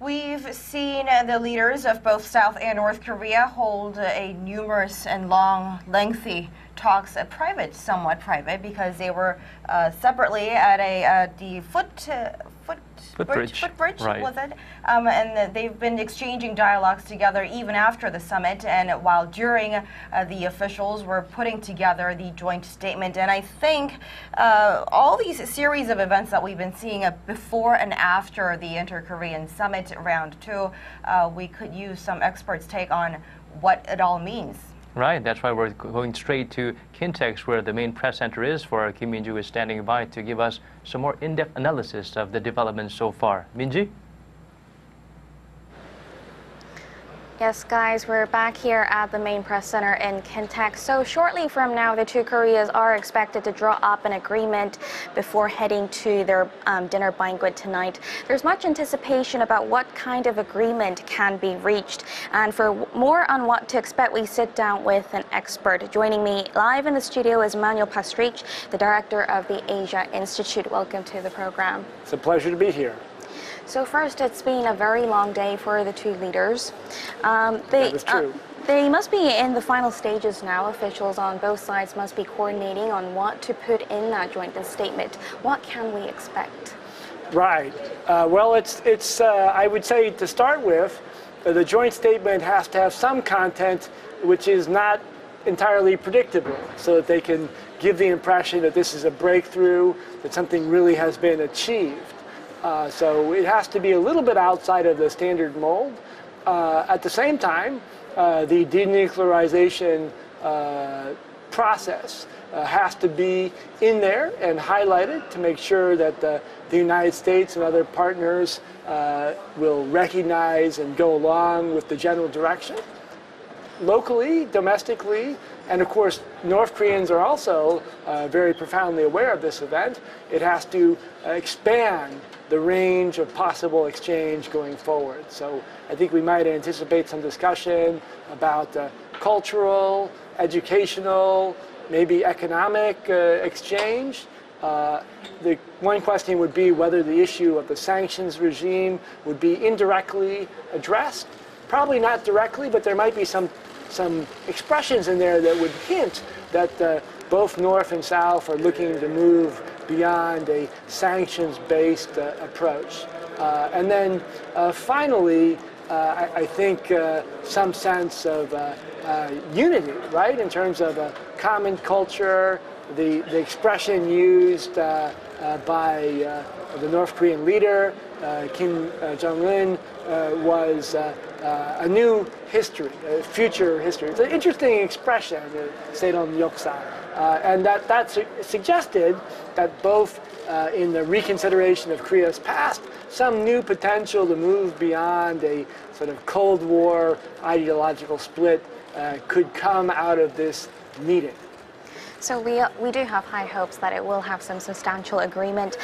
We've seen the leaders of both South and North Korea hold a numerous and long, lengthy talks, somewhat private, because they were separately at the footbridge, right. was it? And they've been exchanging dialogues together even after the summit, and while during the officials were putting together the joint statement. And I think all these series of events that we've been seeing before and after the Inter-Korean Summit Round 2, we could use some experts' take on what it all means. Right, that's why we're going straight to Kintex, where the main press center is, for Kim Min-ju is standing by to give us some more in-depth analysis of the developments so far. Min-ji? Yes, guys, we're back here at the main press center in Kintex. So shortly from now, the two Koreas are expected to draw up an agreement before heading to their dinner banquet tonight. There's much anticipation about what kind of agreement can be reached. And for more on what to expect, we sit down with an expert. Joining me live in the studio is Manuel Pastrich, the director of the Asia Institute. Welcome to the program. It's a pleasure to be here. So first, it's been a very long day for the two leaders. That is true. They must be in the final stages now. Officials on both sides must be coordinating on what to put in that joint statement. What can we expect? Right. Well, it's I would say, to start with, the joint statement has to have some content which is not entirely predictable, so that they can give the impression that this is a breakthrough, that something really has been achieved. So it has to be a little bit outside of the standard mold. At the same time, the denuclearization process has to be in there and highlighted to make sure that the United States and other partners will recognize and go along with the general direction. Locally, domestically, and of course, North Koreans are also very profoundly aware of this event. It has to expand the range of possible exchange going forward. So I think we might anticipate some discussion about cultural, educational, maybe economic exchange. The one question would be whether the issue of the sanctions regime would be indirectly addressed. Probably not directly, but there might be some expressions in there that would hint that both North and South are looking to move beyond a sanctions-based approach. And then finally, I think some sense of unity, right, in terms of a common culture. The expression used by the North Korean leader, Kim Jong-un, was a new history, a future history. It's an interesting expression, Seidon Yoksa. And that suggested that both in the reconsideration of Korea's past, some new potential to move beyond a sort of Cold War ideological split could come out of this meeting. So we do have high hopes that it will have some substantial agreement,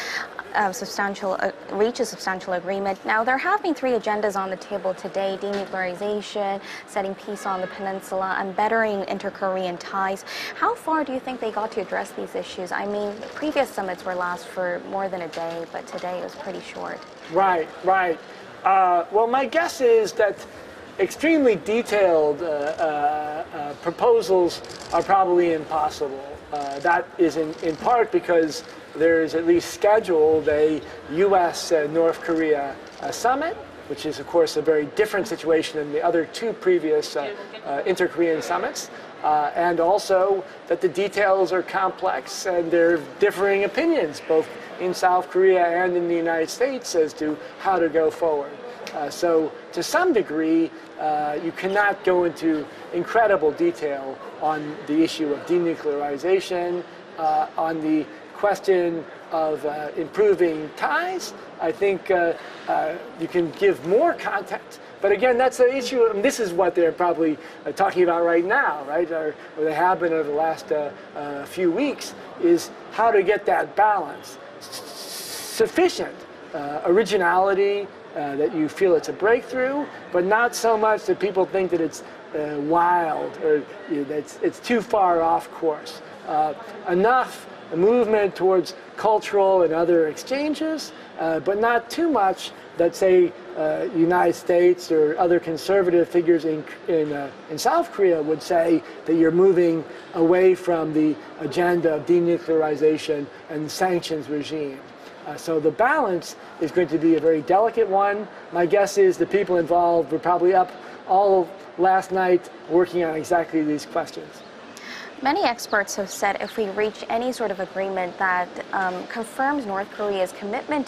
reach a substantial agreement. Now, there have been three agendas on the table today: denuclearization, setting peace on the peninsula, and bettering inter-Korean ties. How far do you think they got to address these issues? I mean, previous summits were last for more than a day, but today it was pretty short. Right, right. Well, my guess is that extremely detailed proposals are probably impossible. That is in part because there's at least scheduled a U.S.-North Korea summit, which is, of course, a very different situation than the other two previous inter-Korean summits, and also that the details are complex and there are differing opinions, both in South Korea and in the United States, as to how to go forward. So to some degree, you cannot go into incredible detail on the issue of denuclearization, on the question of improving ties. I think you can give more content. But again, that's the issue, and this is what they're probably talking about right now, right? Or they have been over the last few weeks, is how to get that balance. Sufficient originality, that you feel it's a breakthrough, but not so much that people think that it's wild or that it's too far off course. Enough movement towards cultural and other exchanges, but not too much that say United States or other conservative figures in South Korea would say that you're moving away from the agenda of denuclearization and sanctions regime. So the balance is going to be a very delicate one. My guess is the people involved were probably up all last night working on exactly these questions. Many experts have said if we reach any sort of agreement that confirms North Korea's commitment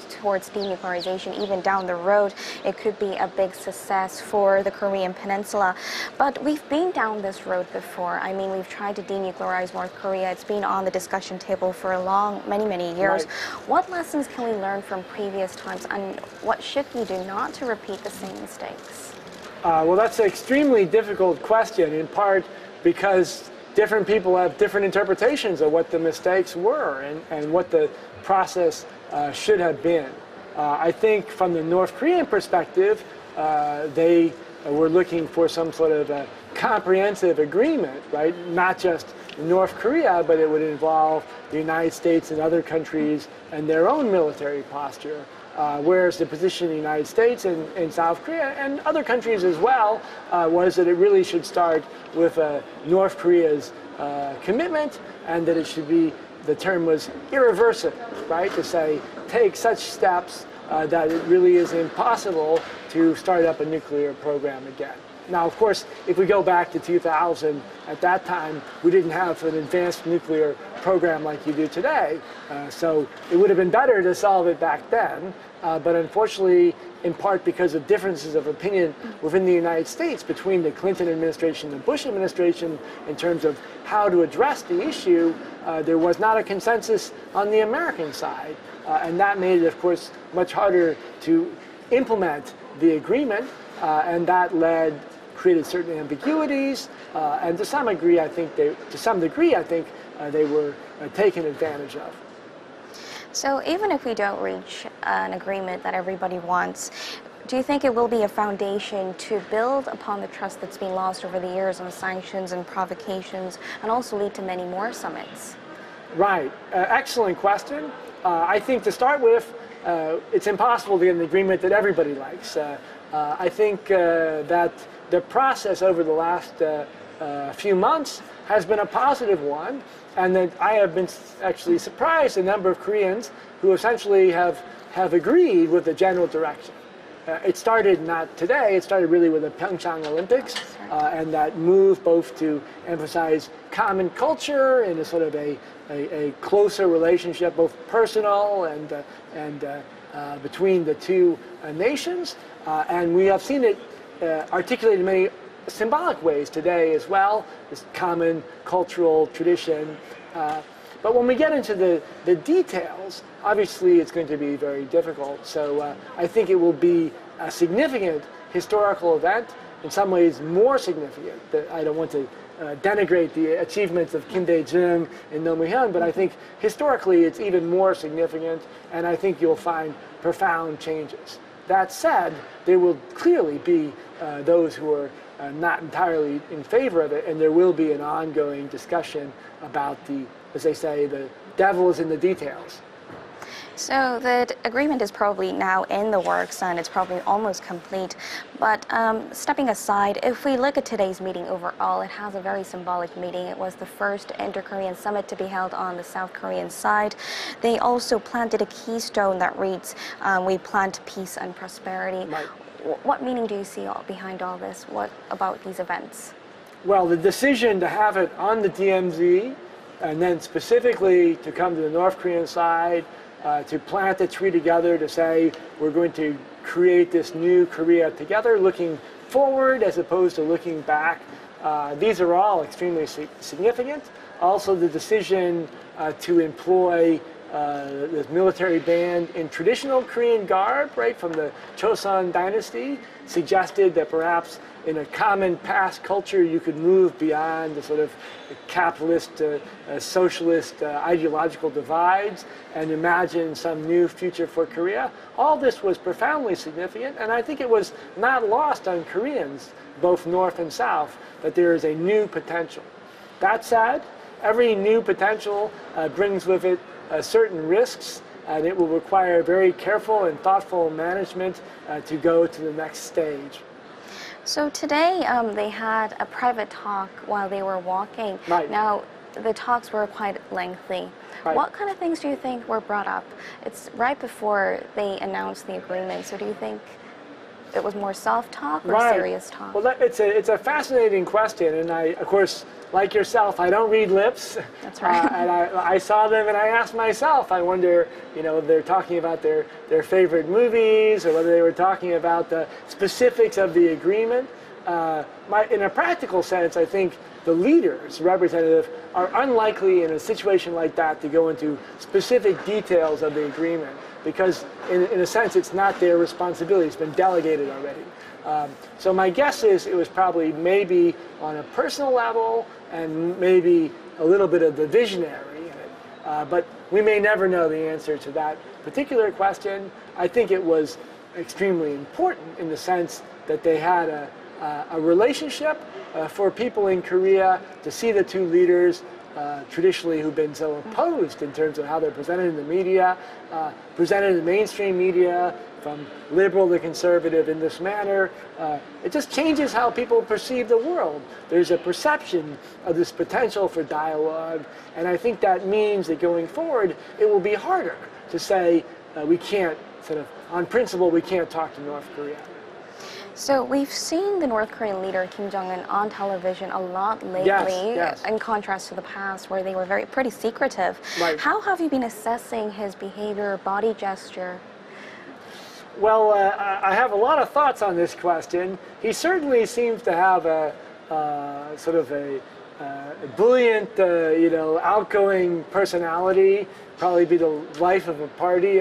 towards denuclearization even down the road, it could be a big success for the Korean Peninsula. But we've been down this road before. I mean, we've tried to denuclearize North Korea. It's been on the discussion table for many years. Right. What lessons can we learn from previous times, and what should we do not to repeat the same mistakes? Well, that's an extremely difficult question, in part because different people have different interpretations of what the mistakes were and what the process should have been. I think from the North Korean perspective, they were looking for some sort of a comprehensive agreement, right? Not just North Korea, but it would involve the United States and other countries and their own military posture. Whereas the position of the United States and South Korea and other countries as well was that it really should start with North Korea's commitment, and that it should be, the term was irreversible, right? To say, take such steps that it really is impossible to start up a nuclear program again. Now, of course, if we go back to 2000, at that time, we didn't have an advanced nuclear program like you do today. So it would have been better to solve it back then. But unfortunately, in part because of differences of opinion within the United States between the Clinton administration and the Bush administration in terms of how to address the issue, there was not a consensus on the American side. And that made it, of course, much harder to implement the agreement. And that created certain ambiguities, and to some degree, I think they were taken advantage of. So even if we don't reach an agreement that everybody wants, do you think it will be a foundation to build upon the trust that's been lost over the years on sanctions and provocations, and also lead to many more summits? Right. Excellent question. I think to start with, it's impossible to get an agreement that everybody likes. I think that the process over the last few months has been a positive one, and that I have been actually surprised a number of Koreans who essentially have agreed with the general direction. It started not today, it started really with the Pyeongchang Olympics, and that move both to emphasize common culture and a sort of a closer relationship, both personal and between the two nations. And we have seen it articulated in many symbolic ways today as well, this common cultural tradition. But when we get into the details, obviously it's going to be very difficult. So I think it will be a significant historical event, in some ways more significant. I don't want to denigrate the achievements of Kim Dae-jung and Roh Moo-hyun, but I think historically it's even more significant, and I think you'll find profound changes. That said, there will clearly be those who are not entirely in favor of it, and there will be an ongoing discussion about as they say, the devil is in the details. So the agreement is probably now in the works, and it's probably almost complete. But stepping aside, if we look at today's meeting overall, it has a very symbolic meeting. It was the first inter-Korean summit to be held on the South Korean side. They also planted a keystone that reads, "We plant peace and prosperity." Right. What meaning do you see behind all this? What about these events? Well, the decision to have it on the DMZ, and then specifically to come to the North Korean side, to plant the tree together, to say we're going to create this new Korea together, looking forward as opposed to looking back. These are all extremely significant. Also, the decision to employ this military band in traditional Korean garb, right, from the Chosun dynasty, suggested that perhaps in a common past culture you could move beyond the sort of capitalist, socialist ideological divides and imagine some new future for Korea. All this was profoundly significant, and I think it was not lost on Koreans, both North and South, that there is a new potential. That said, every new potential brings with it certain risks, and it will require very careful and thoughtful management to go to the next stage. So today they had a private talk while they were walking. Right. Now, the talks were quite lengthy. Right. What kind of things do you think were brought up? It's right before they announced the agreement, so do you think it was more soft talk or serious talk? Well, it's a fascinating question, and I, of course, like yourself, I don't read lips. That's right. And I saw them, and I asked myself, I wonder, they're talking about their favorite movies, or whether they were talking about the specifics of the agreement. In a practical sense, I think the leaders, representative, are unlikely in a situation like that to go into specific details of the agreement, because in a sense it's not their responsibility, it's been delegated already. So my guess is it was probably maybe on a personal level and maybe a little bit of the visionary in it. But we may never know the answer to that particular question. I think it was extremely important in the sense that they had a relationship for people in Korea to see the two leaders traditionally who've been so opposed in terms of how they're presented in the media, presented in the mainstream media, from liberal to conservative in this manner. It just changes how people perceive the world. There's a perception of this potential for dialogue, and I think that means that going forward, it will be harder to say we can't, on principle, we can't talk to North Korea. So we've seen the North Korean leader Kim Jong-un on television a lot lately, yes. in contrast to the past where they were pretty secretive. Right. How have you been assessing his behavior, body gesture? Well, I have a lot of thoughts on this question. He certainly seems to have a buoyant, outgoing personality. Probably be the life of a party.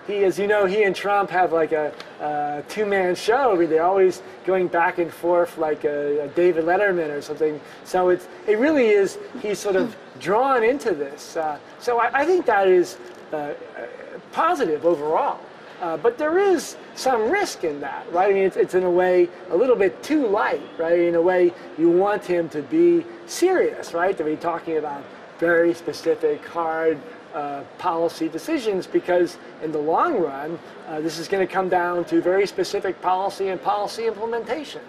He, as you know, he and Trump have like a two-man show. I mean, they're always going back and forth like a David Letterman or something. So it really is. He's sort of drawn into this. So I think that is positive overall. But there is some risk in that, right? I mean, it's in a way a little bit too light, right? In a way, you want him to be serious, right? To be talking about very specific, hard policy decisions, because in the long run, this is going to come down to very specific policy and policy implementation.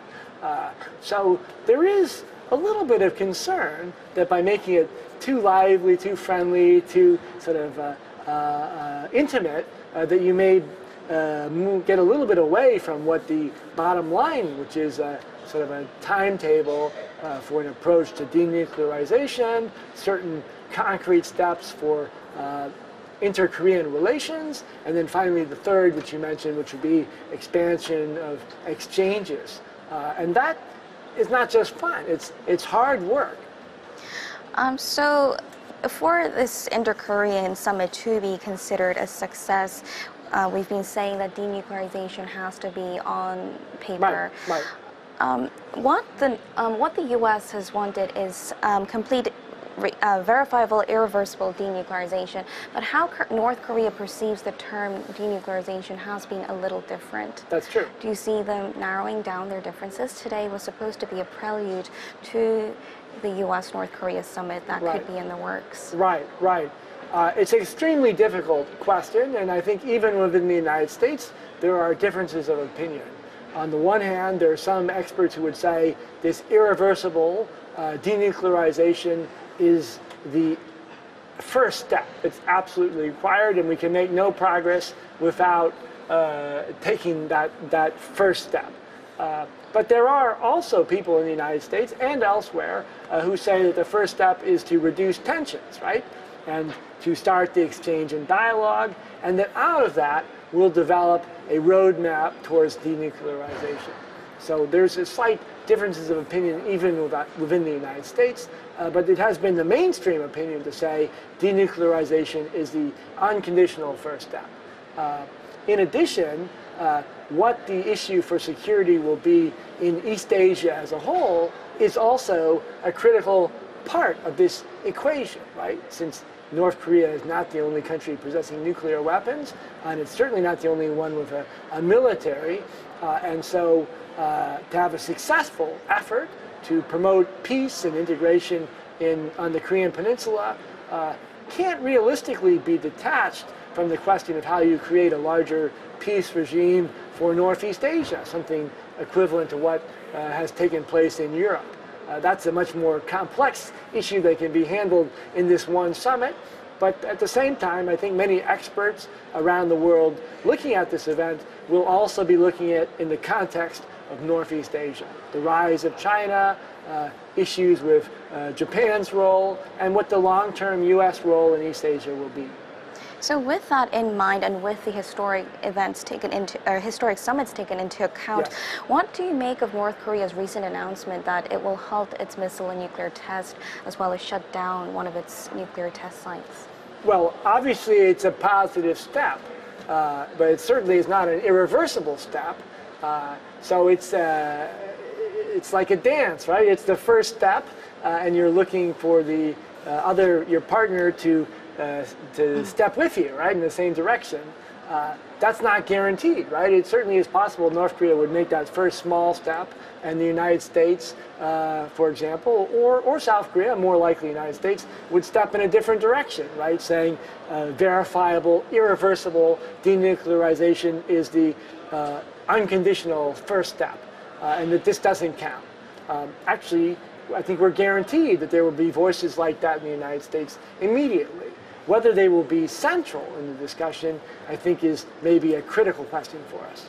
So there is a little bit of concern that by making it too lively, too friendly, too sort of intimate, that you may get a little bit away from what the bottom line, which is sort of a timetable for an approach to denuclearization, certain concrete steps for inter-Korean relations, and then finally the third, which you mentioned, which would be expansion of exchanges. And that is not just fun, it's hard work. So for this inter-Korean summit to be considered a success, we've been saying that denuclearization has to be on paper. Right. What the U.S. has wanted is complete, verifiable, irreversible denuclearization. But how North Korea perceives the term denuclearization has been a little different. That's true. Do you see them narrowing down their differences? Today was supposed to be a prelude to the U.S.-North Korea summit that could be in the works. Right. It's an extremely difficult question, and I think even within the United States, there are differences of opinion. On the one hand, there are some experts who would say this irreversible denuclearization is the first step. It's absolutely required, and we can make no progress without taking that first step. But there are also people in the United States and elsewhere who say that the first step is to reduce tensions, right? And to start the exchange and dialogue, and that out of that we'll develop a roadmap towards denuclearization. So there's a slight differences of opinion even within the United States, but it has been the mainstream opinion to say denuclearization is the unconditional first step. In addition, what the issue for security will be in East Asia as a whole is also a critical part of this equation, right? Since North Korea is not the only country possessing nuclear weapons, and it's certainly not the only one with a military. And so to have a successful effort to promote peace and integration on the Korean Peninsula, can't realistically be detached from the question of how you create a larger peace regime for Northeast Asia, something equivalent to what has taken place in Europe. That's a much more complex issue that can be handled in this one summit. But at the same time, I think many experts around the world looking at this event will also be looking at in the context of Northeast Asia, the rise of China, issues with Japan's role, and what the long-term U.S. role in East Asia will be. So with that in mind, and with the historic events taken into, historic summits taken into account, yes. What do you make of North Korea's recent announcement that it will halt its missile and nuclear test, as well as shut down one of its nuclear test sites? Well, obviously it's a positive step, but it certainly is not an irreversible step. So it's like a dance, right? It's the first step, and you're looking for the your partner to step with you, right, in the same direction. That's not guaranteed, right? It certainly is possible North Korea would make that first small step, and the United States, for example, or South Korea, more likely the United States, would step in a different direction, right? Saying verifiable, irreversible denuclearization is the unconditional first step, and that this doesn't count. Actually, I think we're guaranteed that there will be voices like that in the United States immediately. Whether they will be central in the discussion, I think, is maybe a critical question for us.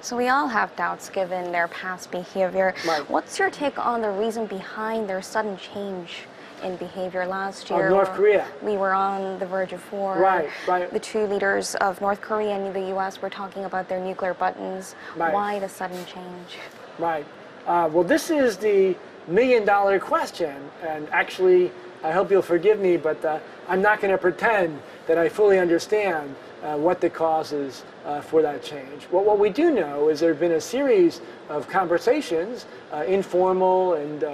So we all have doubts given their past behavior. Right. What's your take on the reason behind their sudden change in behavior last year? North Korea. We were on the verge of war. Right, right. The two leaders of North Korea and the U.S. were talking about their nuclear buttons. Right. Why the sudden change? Right. Well, this is the million-dollar question, and actually, I hope you'll forgive me, but I'm not going to pretend that I fully understand what the cause is for that change. Well, what we do know is there have been a series of conversations, informal and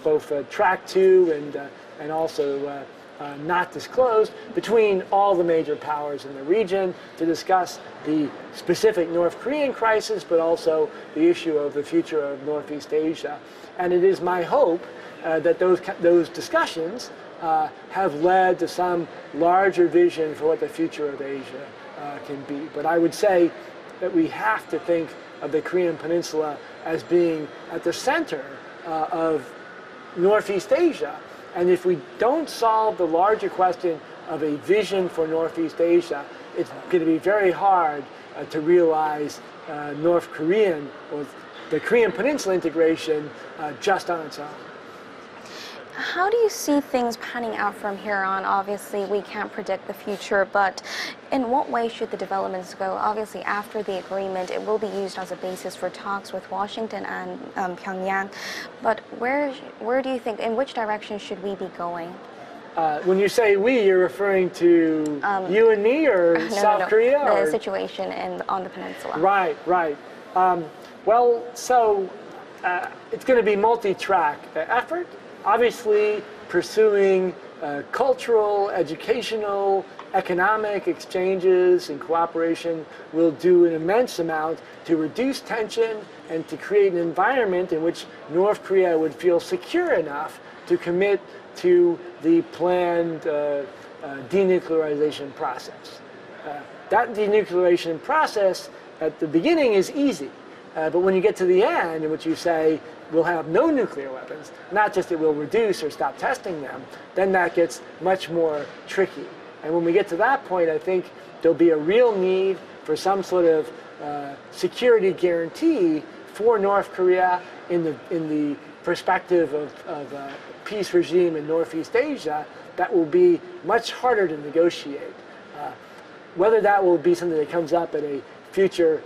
both track to and also not disclosed, between all the major powers in the region to discuss the specific North Korean crisis, but also the issue of the future of Northeast Asia. And it is my hope that those discussions have led to some larger vision for what the future of Asia can be. But I would say that we have to think of the Korean Peninsula as being at the center of Northeast Asia. And if we don't solve the larger question of a vision for Northeast Asia, it's going to be very hard to realize North Korean or the Korean Peninsula integration just on its own. How do you see things panning out from here on? Obviously, we can't predict the future, but in what way should the developments go? Obviously, after the agreement, it will be used as a basis for talks with Washington and Pyongyang. But where do you think, in which direction should we be going? When you say we, you're referring to you and me, or South Korea? The or? situation on the peninsula. Right, right. Well, so it's going to be multi-track effort. Obviously, pursuing cultural, educational, economic exchanges and cooperation will do an immense amount to reduce tension and to create an environment in which North Korea would feel secure enough to commit to the planned denuclearization process. That denuclearization process at the beginning is easy, but when you get to the end, in which you say, we'll have no nuclear weapons, not just that we'll reduce or stop testing them, then that gets much more tricky. And when we get to that point, I think there'll be a real need for some sort of security guarantee for North Korea in the perspective of a peace regime in Northeast Asia that will be much harder to negotiate. Whether that will be something that comes up at a future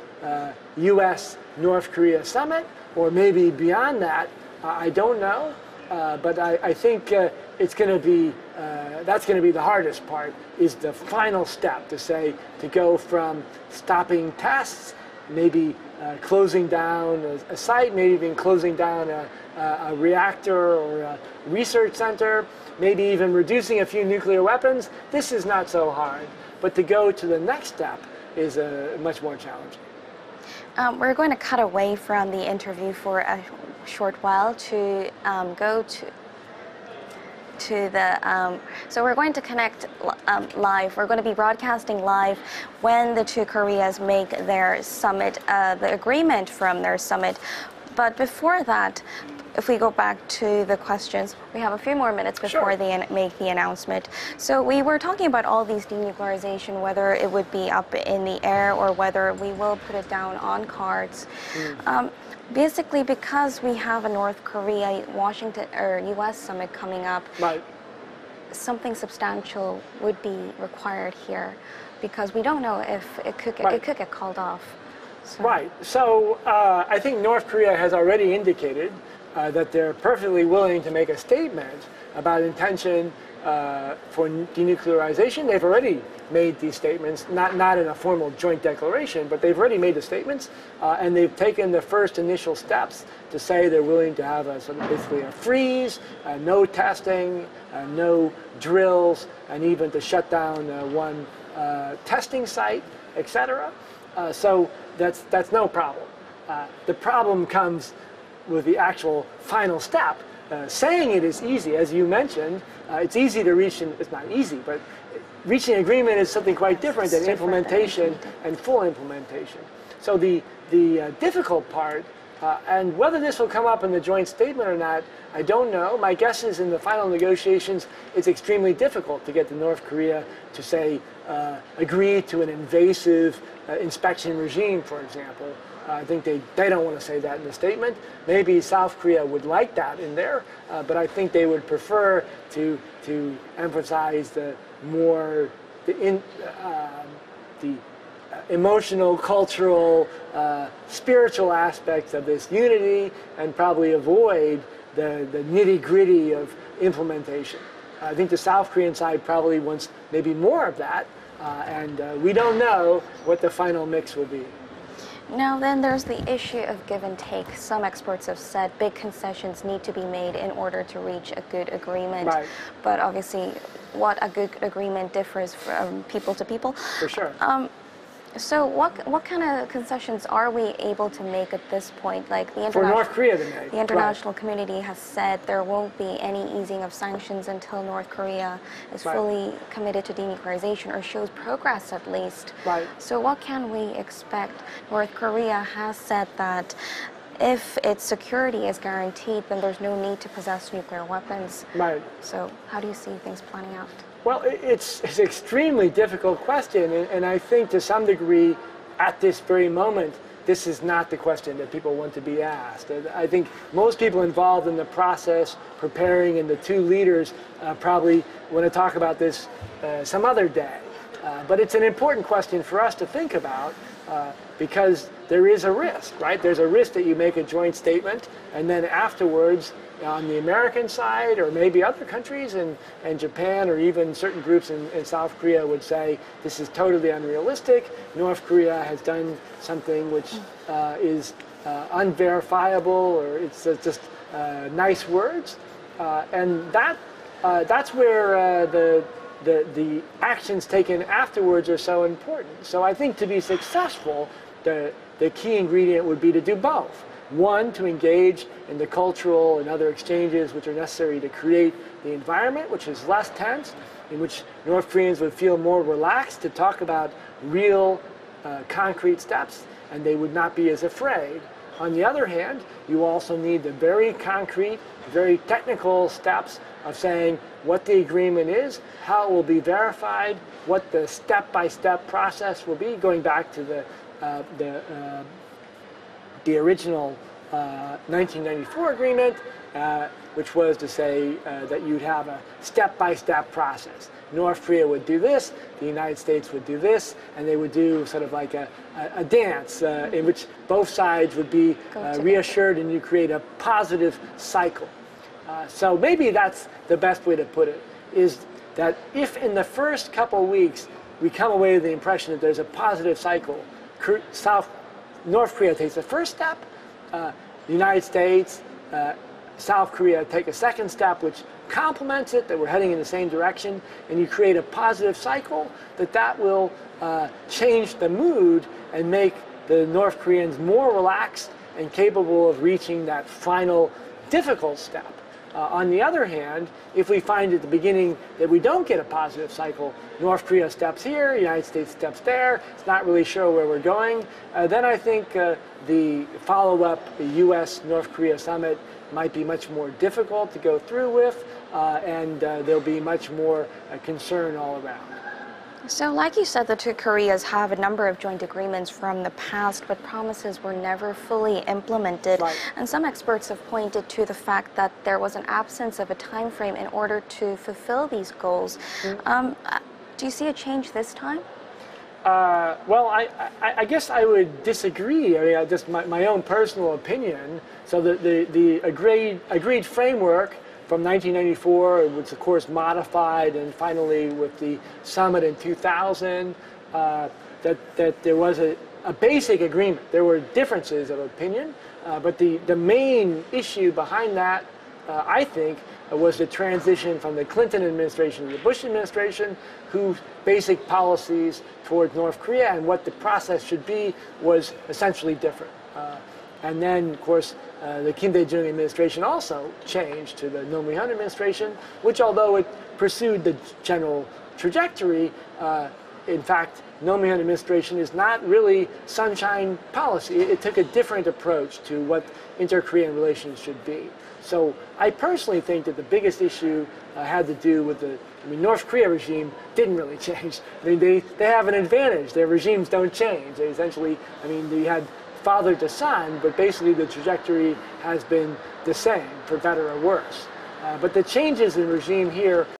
U.S.-North Korea summit, or maybe beyond that, I don't know. But I think it's going to be that's going to be the hardest part, is the final step to go from stopping tests, maybe closing down a site, maybe even closing down a reactor or a research center, maybe even reducing a few nuclear weapons. This is not so hard. But to go to the next step is much more challenging. We're going to cut away from the interview for a short while to go to the, so we're going to connect live. We're going to be broadcasting live when the two Koreas make their summit, the agreement from their summit. But before that, if we go back to the questions, we have a few more minutes before they make the announcement. So we were talking about all these denuclearization, whether it would be up in the air or whether we will put it down on cards. Basically, because we have a North Korea, Washington, or U.S. summit coming up, something substantial would be required here, because we don't know if it could get called off. So. Right. So I think North Korea has already indicated that they're perfectly willing to make a statement about intention for denuclearization. They've already made these statements, not in a formal joint declaration, but they've already made the statements, and they've taken the first initial steps to say they're willing to have a sort of basically a freeze, no testing, no drills, and even to shut down one testing site, etc. So that's no problem. The problem comes with the actual final step. Saying it is easy, as you mentioned. It's easy to reach, it's not easy, but reaching agreement is something quite different than implementation and full implementation. So the difficult part, and whether this will come up in the joint statement or not, I don't know. My guess is in the final negotiations, it's extremely difficult to get the North Korea to say, agree to an invasive inspection regime, for example. I think they don't want to say that in the statement. Maybe South Korea would like that in there, but I think they would prefer to emphasize the more the emotional, cultural, spiritual aspects of this unity, and probably avoid the nitty-gritty of implementation. I think the South Korean side probably wants maybe more of that, and we don't know what the final mix will be. Now then, there's the issue of give and take. Some experts have said big concessions need to be made in order to reach a good agreement. Right. But obviously, what a good agreement differs from people to people. For sure. So what kind of concessions are we able to make at this point? Like for North Korea to make. The international community has said there won't be any easing of sanctions until North Korea is fully committed to denuclearization, or shows progress at least. Right. So what can we expect? North Korea has said that if its security is guaranteed, then there's no need to possess nuclear weapons. Right. So how do you see things planning out? Well, it's an extremely difficult question, and I think to some degree, at this very moment, this is not the question that people want to be asked. I think most people involved in the process, preparing, and the two leaders probably want to talk about this some other day. But it's an important question for us to think about because there is a risk, right? There's a risk that you make a joint statement, and then afterwards, on the American side, or maybe other countries, and Japan, or even certain groups in South Korea would say this is totally unrealistic. North Korea has done something which is unverifiable, or it's just nice words, and that's where the actions taken afterwards are so important. So I think to be successful, the key ingredient would be to do both. One, to engage in the cultural and other exchanges which are necessary to create the environment, which is less tense, in which North Koreans would feel more relaxed to talk about real concrete steps, and they would not be as afraid. On the other hand, you also need the very concrete, very technical steps of saying what the agreement is, how it will be verified, what the step-by-step process will be, going back to the original 1994 agreement, which was to say that you'd have a step-by-step process. North Korea would do this, the United States would do this, and they would do sort of like a dance in which both sides would be reassured, and you create a positive cycle. So maybe that's the best way to put it, is that if in the first couple weeks we come away with the impression that there's a positive cycle, North Korea takes the first step, the United States, South Korea take a second step which complements it, that we're heading in the same direction, and you create a positive cycle, that will change the mood and make the North Koreans more relaxed and capable of reaching that final difficult step. On the other hand, if we find at the beginning that we don't get a positive cycle, North Korea steps here, United States steps there, it's not really sure where we're going, then I think the follow-up U.S.-North Korea summit might be much more difficult to go through with, and there'll be much more concern all around. So like you said, the two Koreas have a number of joint agreements from the past, but promises were never fully implemented. Right. And some experts have pointed to the fact that there was an absence of a time frame in order to fulfill these goals. Do you see a change this time? Well, I guess I would disagree. I mean, just my own personal opinion. So the agreed framework from 1994, was of course modified, and finally with the summit in 2000, that there was a basic agreement. There were differences of opinion, but the main issue behind that, I think, was the transition from the Clinton administration to the Bush administration, whose basic policies toward North Korea and what the process should be was essentially different. And then, of course, the Kim Dae-jung administration also changed to the Roh Moo-hyun administration, which, although it pursued the general trajectory, in fact, Roh Moo-hyun administration is not really sunshine policy. It took a different approach to what inter-Korean relations should be. So I personally think that the biggest issue had to do with North Korea regime didn't really change. I mean, they have an advantage. Their regimes don't change. They essentially, they had father to son, but basically the trajectory has been the same, for better or worse. But the changes in regime here